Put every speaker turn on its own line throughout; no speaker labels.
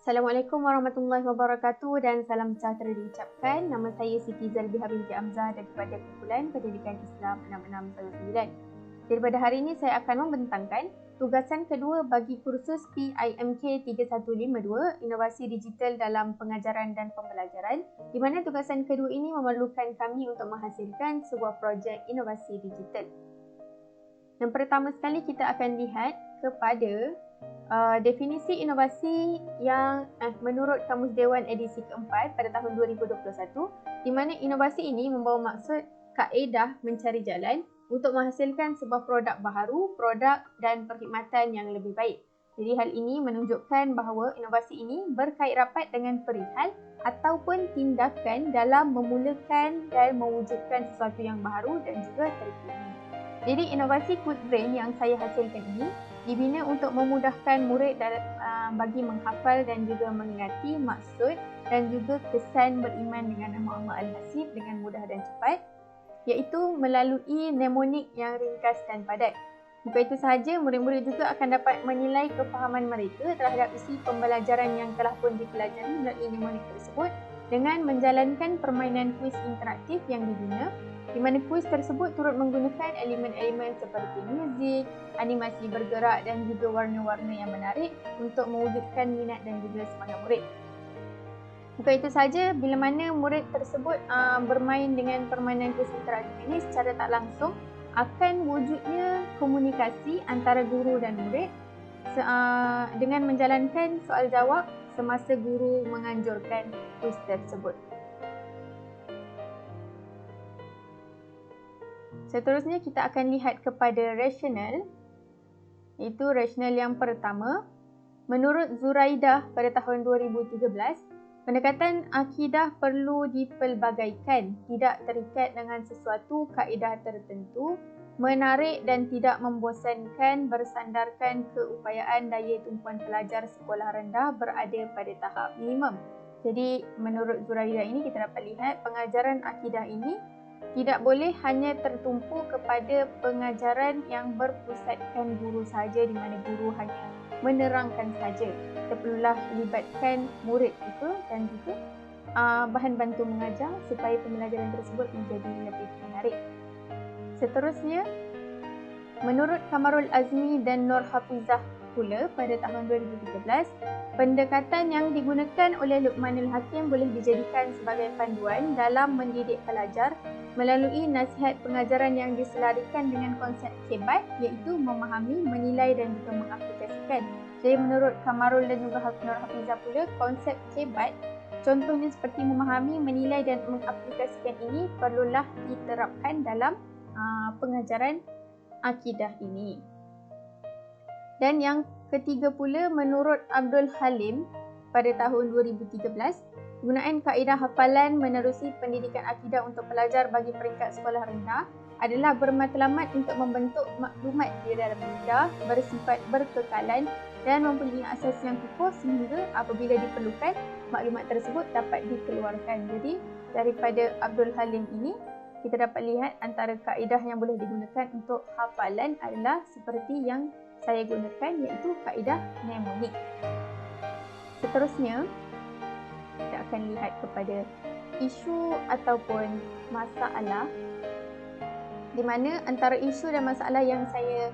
Assalamualaikum warahmatullahi wabarakatuh dan salam sejahtera diucapkan. Nama saya Siti Zalbiha binti Amzah daripada Kumpulan Pendidikan Islam 6619. Daripada hari ini saya akan membentangkan tugasan kedua bagi kursus PIMK 3152 Inovasi Digital dalam Pengajaran dan Pembelajaran, di mana tugasan kedua ini memerlukan kami untuk menghasilkan sebuah projek inovasi digital. Yang pertama sekali kita akan lihat kepada definisi inovasi yang menurut Kamus Dewan edisi keempat pada tahun 2021, di mana inovasi ini membawa maksud kaedah mencari jalan untuk menghasilkan sebuah produk baharu, produk dan perkhidmatan yang lebih baik. Jadi hal ini menunjukkan bahawa inovasi ini berkait rapat dengan perihal ataupun tindakan dalam memulakan dan mewujudkan sesuatu yang baharu dan juga terkini. Jadi inovasi Quick Brain yang saya hasilkan ini dibina untuk memudahkan murid bagi menghafal dan juga mengingati maksud dan juga kesan beriman dengan nama Allah Al-Hasib dengan mudah dan cepat, iaitu melalui mnemonik yang ringkas dan padat. Bukan itu sahaja, murid-murid juga akan dapat menilai kefahaman mereka terhadap isi pembelajaran yang telah pun dipelajari melalui mnemonik tersebut dengan menjalankan permainan kuis interaktif yang dibina, di mana kuis tersebut turut menggunakan elemen-elemen seperti muzik, animasi bergerak dan juga warna-warna yang menarik untuk mewujudkan minat dan juga semangat murid. Bukan itu sahaja, bila mana murid tersebut bermain dengan permainan kuis interaktif ini secara tak langsung, akan wujudnya komunikasi antara guru dan murid dengan menjalankan soal jawab semasa guru menganjurkan kuis tersebut. Seterusnya kita akan lihat kepada rasional, iaitu rasional yang pertama. Menurut Zuraidah pada tahun 2013, pendekatan akidah perlu dipelbagaikan, tidak terikat dengan sesuatu kaedah tertentu, menarik dan tidak membosankan, bersandarkan keupayaan daya tumpuan pelajar sekolah rendah berada pada tahap minimum. Jadi menurut Zuraidah ini kita dapat lihat pengajaran akidah ini tidak boleh hanya tertumpu kepada pengajaran yang berpusatkan guru sahaja, di mana guru hanya menerangkan saja. Kita perlulah libatkan murid juga dan juga bahan bantu mengajar supaya pembelajaran tersebut menjadi lebih menarik. Seterusnya, menurut Kamarul Azmi dan Nur Hafizah pula pada tahun 2013, pendekatan yang digunakan oleh Luqmanul Hakim boleh dijadikan sebagai panduan dalam mendidik pelajar melalui nasihat pengajaran yang diselarikan dengan konsep kebat, iaitu memahami, menilai dan juga mengaplikasikan. Jadi menurut Kamarul dan juga Nur Hafizah pula, konsep kebat contohnya seperti memahami, menilai dan mengaplikasikan ini perlulah diterapkan dalam pengajaran akidah ini. Dan yang ketiga pula, menurut Abdul Halim pada tahun 2013, penggunaan kaedah hafalan menerusi pendidikan akidah untuk pelajar bagi peringkat sekolah rendah adalah bermatlamat untuk membentuk maklumat di dalam minda bersifat berkekalan dan mempunyai asas yang kukuh sehingga apabila diperlukan, maklumat tersebut dapat dikeluarkan. Jadi daripada Abdul Halim ini, kita dapat lihat antara kaedah yang boleh digunakan untuk hafalan adalah seperti yang saya gunakan, iaitu kaedah mnemonik. Seterusnya, kita akan lihat kepada isu ataupun masalah, di mana antara isu dan masalah yang saya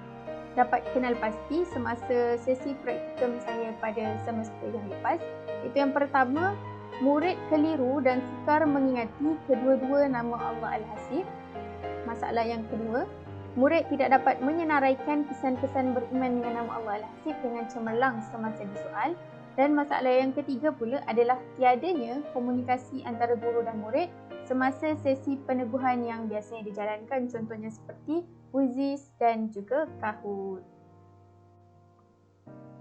dapat kenal pasti semasa sesi praktikum saya pada semester yang lepas, itu yang pertama, murid keliru dan sukar mengingati kedua-dua nama Allah Al-Hasib. Masalah yang kedua, murid tidak dapat menyenaraikan kesan-kesan beriman dengan nama Allah Al-Hasib dengan cemerlang semasa disoal. Dan masalah yang ketiga pula adalah tiadanya komunikasi antara guru dan murid semasa sesi peneguhan yang biasanya dijalankan, contohnya seperti Uzis dan juga Kahoot.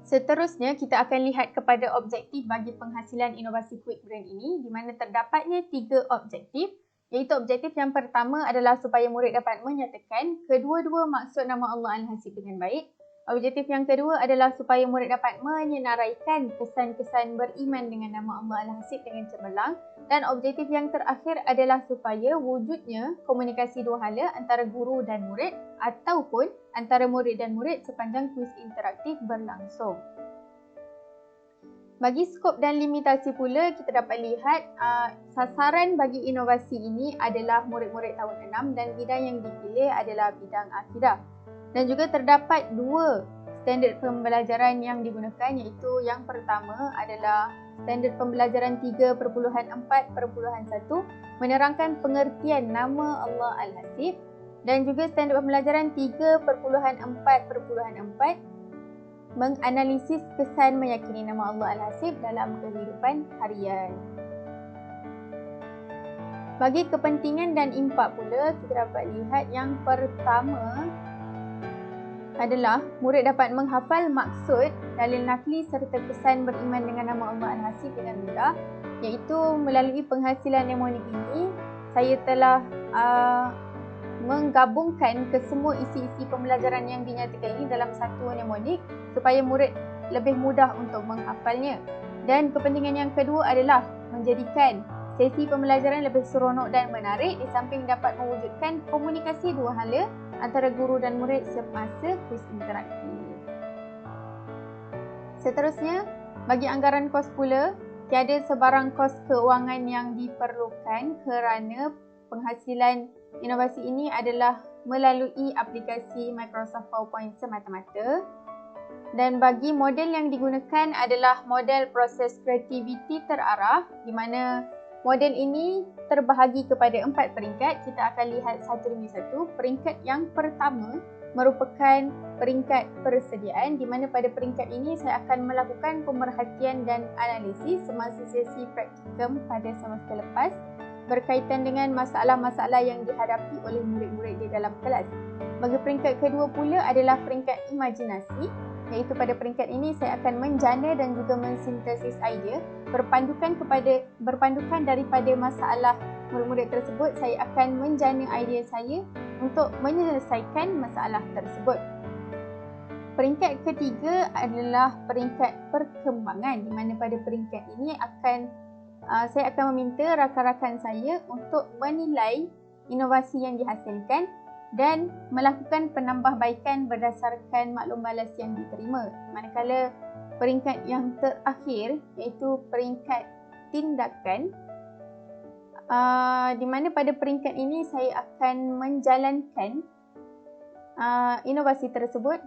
Seterusnya, kita akan lihat kepada objektif bagi penghasilan inovasi Quick Brain ini, di mana terdapatnya 3 objektif, iaitu objektif yang pertama adalah supaya murid dapat menyatakan kedua-dua maksud nama Allah Al-Hasib dengan baik. Objektif yang kedua adalah supaya murid dapat menyenaraikan kesan-kesan beriman dengan nama Allah Al-Hasib dengan cemerlang. Dan objektif yang terakhir adalah supaya wujudnya komunikasi dua hala antara guru dan murid ataupun antara murid dan murid sepanjang kuis interaktif berlangsung. Bagi skop dan limitasi pula, kita dapat lihat sasaran bagi inovasi ini adalah murid-murid tahun 6 dan bidang yang dipilih adalah bidang akidah. Dan juga terdapat dua standard pembelajaran yang digunakan, iaitu yang pertama adalah standard pembelajaran 3.4.1 menerangkan pengertian nama Allah Al-Hasib, dan juga standard pembelajaran 3.4.4 menganalisis kesan meyakini nama Allah Al-Hasib dalam kehidupan harian. Bagi kepentingan dan impak pula, kita dapat lihat yang pertama adalah murid dapat menghafal maksud, dalil nakli serta kesan beriman dengan nama Allah Al-Hasib dengan mudah, iaitu melalui penghasilan mnemonik ini saya telah menggabungkan kesemua isi-isi pembelajaran yang dinyatakan ini dalam satu mnemonik supaya murid lebih mudah untuk menghafalnya. Dan kepentingan yang kedua adalah menjadikan sesi pembelajaran lebih seronok dan menarik, di samping dapat mewujudkan komunikasi dua hala antara guru dan murid semasa kuis interaktif. Seterusnya, bagi anggaran kos pula, tiada sebarang kos keuangan yang diperlukan kerana penghasilan inovasi ini adalah melalui aplikasi Microsoft PowerPoint semata-mata. Dan bagi model yang digunakan adalah model proses kreativiti terarah, di mana model ini terbahagi kepada 4 peringkat. Kita akan lihat satu demi satu. Peringkat yang pertama merupakan peringkat persediaan, di mana pada peringkat ini saya akan melakukan pemerhatian dan analisis semasa sesi praktikum pada semester lepas berkaitan dengan masalah-masalah yang dihadapi oleh murid-murid di dalam kelas. Bagi peringkat kedua pula adalah peringkat imajinasi, iaitu pada peringkat ini saya akan menjana dan juga mensintesis idea berpandukan daripada masalah murid-murid tersebut. Saya akan menjana idea saya untuk menyelesaikan masalah tersebut. Peringkat ketiga adalah peringkat perkembangan, di mana pada peringkat ini saya akan meminta rakan-rakan saya untuk menilai inovasi yang dihasilkan dan melakukan penambahbaikan berdasarkan maklum balas yang diterima. Manakala peringkat yang terakhir iaitu peringkat tindakan, di mana pada peringkat ini saya akan menjalankan inovasi tersebut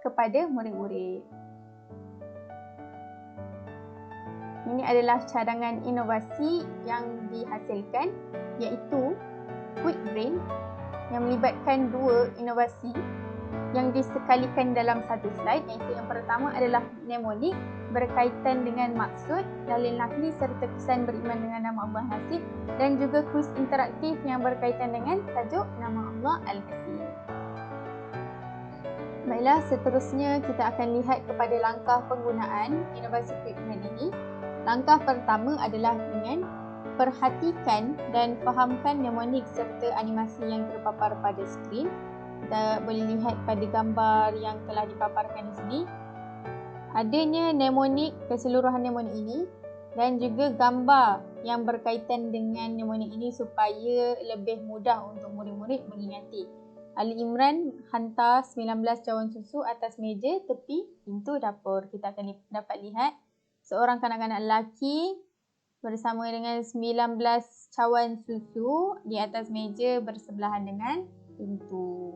kepada murid-murid. Ini adalah cadangan inovasi yang dihasilkan, iaitu Quick Brain yang melibatkan dua inovasi yang disekalikan dalam satu slide, iaitu yang pertama adalah mnemonik berkaitan dengan maksud, dalil nakli serta kesan beriman dengan nama Allah Al-Hasib, dan juga kuis interaktif yang berkaitan dengan tajuk nama Allah Al-Hasib. Baiklah, seterusnya kita akan lihat kepada langkah penggunaan inovasi Quick Brain ini. Langkah pertama adalah dengan perhatikan dan fahamkan mnemonik serta animasi yang terpapar pada skrin. Kita boleh lihat pada gambar yang telah dipaparkan di sini. Adanya mnemonik, keseluruhan mnemonik ini dan juga gambar yang berkaitan dengan mnemonik ini supaya lebih mudah untuk murid-murid mengingati. Ali Imran hantar 19 cawan susu atas meja tepi pintu dapur. Kita akan dapat lihat seorang kanak-kanak lelaki bersama dengan 19 cawan susu di atas meja bersebelahan dengan pintu.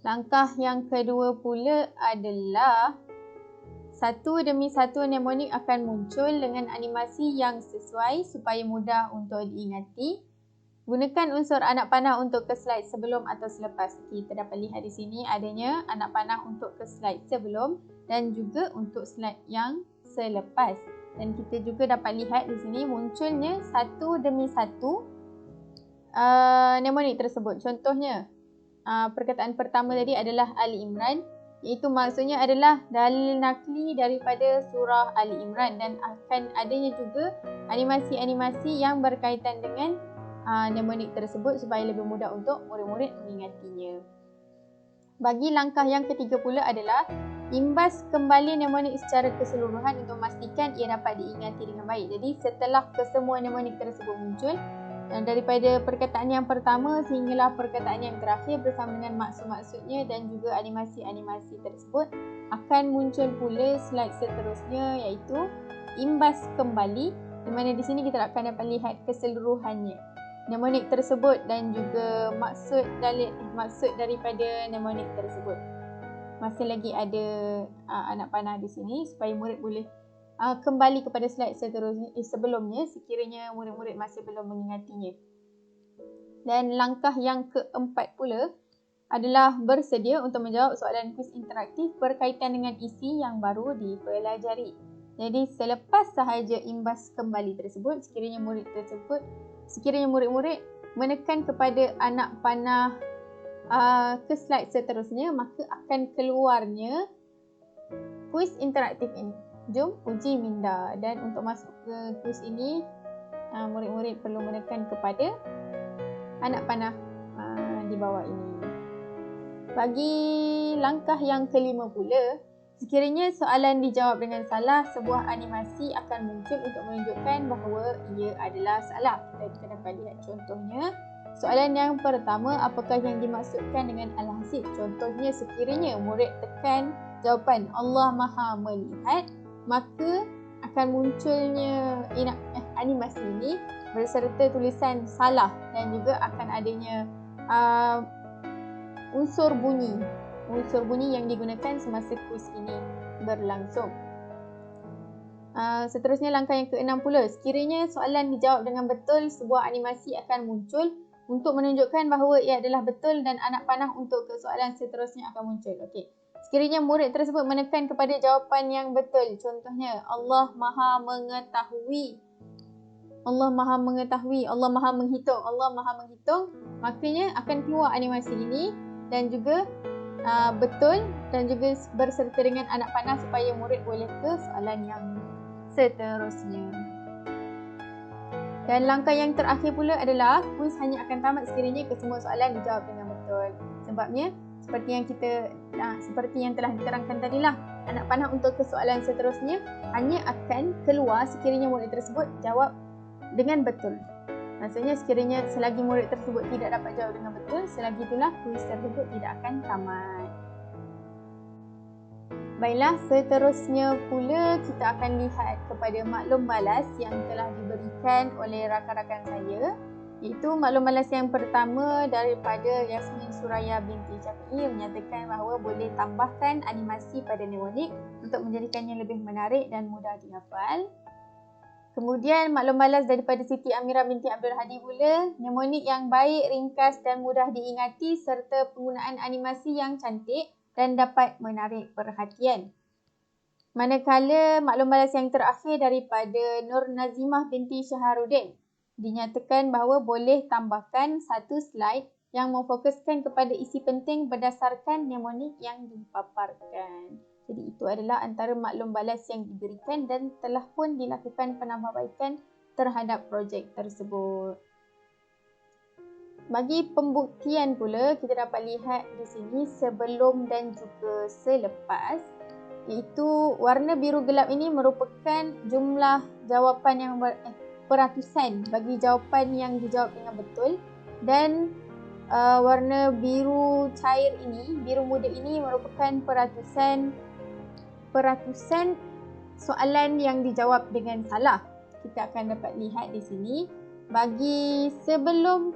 Langkah yang kedua pula adalah satu demi satu mnemonik akan muncul dengan animasi yang sesuai supaya mudah untuk diingati. Gunakan unsur anak panah untuk ke slide sebelum atau selepas. Kita dapat lihat di sini adanya anak panah untuk ke slide sebelum dan juga untuk slide yang selepas. Dan kita juga dapat lihat di sini munculnya satu demi satu mnemonik tersebut. Contohnya, perkataan pertama tadi adalah Ali Imran, iaitu maksudnya adalah dalil nakli daripada surah Ali Imran, dan akan adanya juga animasi-animasi yang berkaitan dengan mnemonik tersebut supaya lebih mudah untuk murid-murid mengingatinya. Bagi langkah yang ketiga pula adalah imbas kembali mnemonik secara keseluruhan untuk memastikan ia dapat diingati dengan baik. Jadi setelah kesemua mnemonik tersebut muncul, daripada perkataan yang pertama sehinggalah perkataan yang terakhir bersama dengan maksud-maksudnya dan juga animasi-animasi tersebut, akan muncul pula slide seterusnya, iaitu imbas kembali, di mana di sini kita akan dapat lihat keseluruhannya mnemonik tersebut dan juga maksud daripada mnemonik tersebut. Masih lagi ada anak panah di sini supaya murid boleh kembali kepada slide seterusnya sebelumnya sekiranya murid-murid masih belum mengingatinya. Dan langkah yang keempat pula adalah bersedia untuk menjawab soalan kuis interaktif berkaitan dengan isi yang baru dipelajari. Jadi selepas sahaja imbas kembali tersebut, sekiranya murid-murid menekan kepada anak panah ke slide seterusnya, maka akan keluarnya kuis interaktif ini. Jom uji minda, dan untuk masuk ke kuis ini murid-murid perlu menekan kepada anak panah di bawah ini. Bagi langkah yang kelima pula, sekiranya soalan dijawab dengan salah, sebuah animasi akan muncul untuk menunjukkan bahawa ia adalah salah. Kita dapat lihat contohnya. Soalan yang pertama, apakah yang dimaksudkan dengan al-hasib? Contohnya, sekiranya murid tekan jawapan Allah Maha Melihat, maka akan munculnya animasi ini berserta tulisan salah dan juga akan adanya unsur bunyi yang digunakan semasa kuis ini berlangsung. Seterusnya langkah yang keenam pula, sekiranya soalan dijawab dengan betul, sebuah animasi akan muncul untuk menunjukkan bahawa ia adalah betul dan anak panah untuk soalan seterusnya akan muncul. Okey. Sekiranya murid tersebut menekan kepada jawapan yang betul, contohnya Allah Maha Mengetahui, Allah Maha Mengetahui, Allah Maha Menghitung, Allah Maha Menghitung, maknanya akan keluar animasi ini dan juga betul dan juga berserta dengan anak panah supaya murid boleh ke soalan yang seterusnya. Dan langkah yang terakhir pula adalah kuis hanya akan tamat sekiranya kesemua soalan dijawab dengan betul. Sebabnya seperti yang telah diterangkan tadilah, anak panah untuk ke soalan seterusnya hanya akan keluar sekiranya murid tersebut jawab dengan betul. Maksudnya sekiranya selagi murid tersebut tidak dapat jawab dengan betul, selagi itulah kuis tersebut tidak akan tamat. Baiklah, seterusnya pula kita akan lihat kepada maklum balas yang telah diberikan oleh rakan-rakan saya, iaitu maklum balas yang pertama daripada Yasmin Suraya binti Syafi'i menyatakan bahawa boleh tambahkan animasi pada mnemonik untuk menjadikannya lebih menarik dan mudah dihafal. Kemudian maklum balas daripada Siti Amira binti Abdul Hadi pula, mnemonik yang baik, ringkas dan mudah diingati serta penggunaan animasi yang cantik dan dapat menarik perhatian. Manakala maklum balas yang terakhir daripada Nur Nazimah binti Syaharuddin, dinyatakan bahawa boleh tambahkan satu slide yang memfokuskan kepada isi penting berdasarkan mnemonik yang dipaparkan. Jadi itu adalah antara maklum balas yang diberikan dan telah pun dilakukan penambahbaikan terhadap projek tersebut. Bagi pembuktian pula, kita dapat lihat di sini sebelum dan juga selepas, iaitu warna biru gelap ini merupakan jumlah jawapan yang peratusan bagi jawapan yang dijawab dengan betul, dan warna biru cair ini, biru muda ini merupakan peratusan soalan yang dijawab dengan salah. Kita akan dapat lihat di sini, bagi sebelum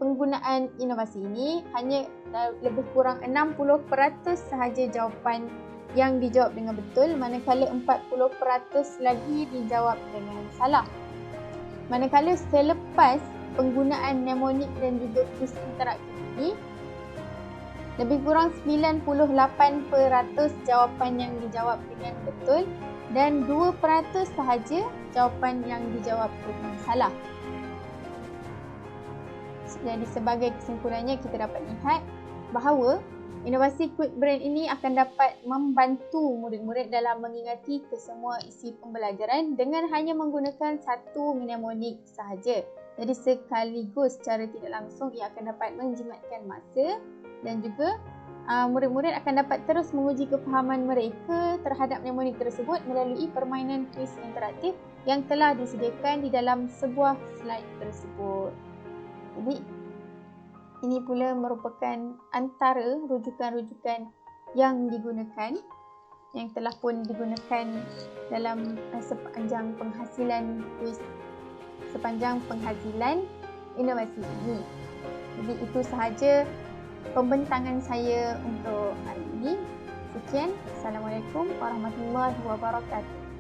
penggunaan inovasi ini, hanya lebih kurang 60% sahaja jawapan yang dijawab dengan betul, manakala 40% lagi dijawab dengan salah. Manakala selepas penggunaan mnemonik dan juga kuis interaktif ini, lebih kurang 98% jawapan yang dijawab dengan betul dan 2% sahaja jawapan yang dijawab dengan salah. Jadi sebagai kesimpulannya, kita dapat lihat bahawa inovasi Quick Brain ini akan dapat membantu murid-murid dalam mengingati kesemua isi pembelajaran dengan hanya menggunakan satu mnemonik sahaja. Jadi sekaligus secara tidak langsung ia akan dapat menjimatkan masa dan juga murid-murid akan dapat terus menguji kefahaman mereka terhadap mnemonik tersebut melalui permainan kuis interaktif yang telah disediakan di dalam sebuah slide tersebut. Jadi ini pula merupakan antara rujukan-rujukan yang digunakan yang telah pun digunakan dalam sepanjang penghasilan inovasi ini. Jadi itu sahaja pembentangan saya untuk hari ini. Sekian. Assalamualaikum warahmatullahi wabarakatuh.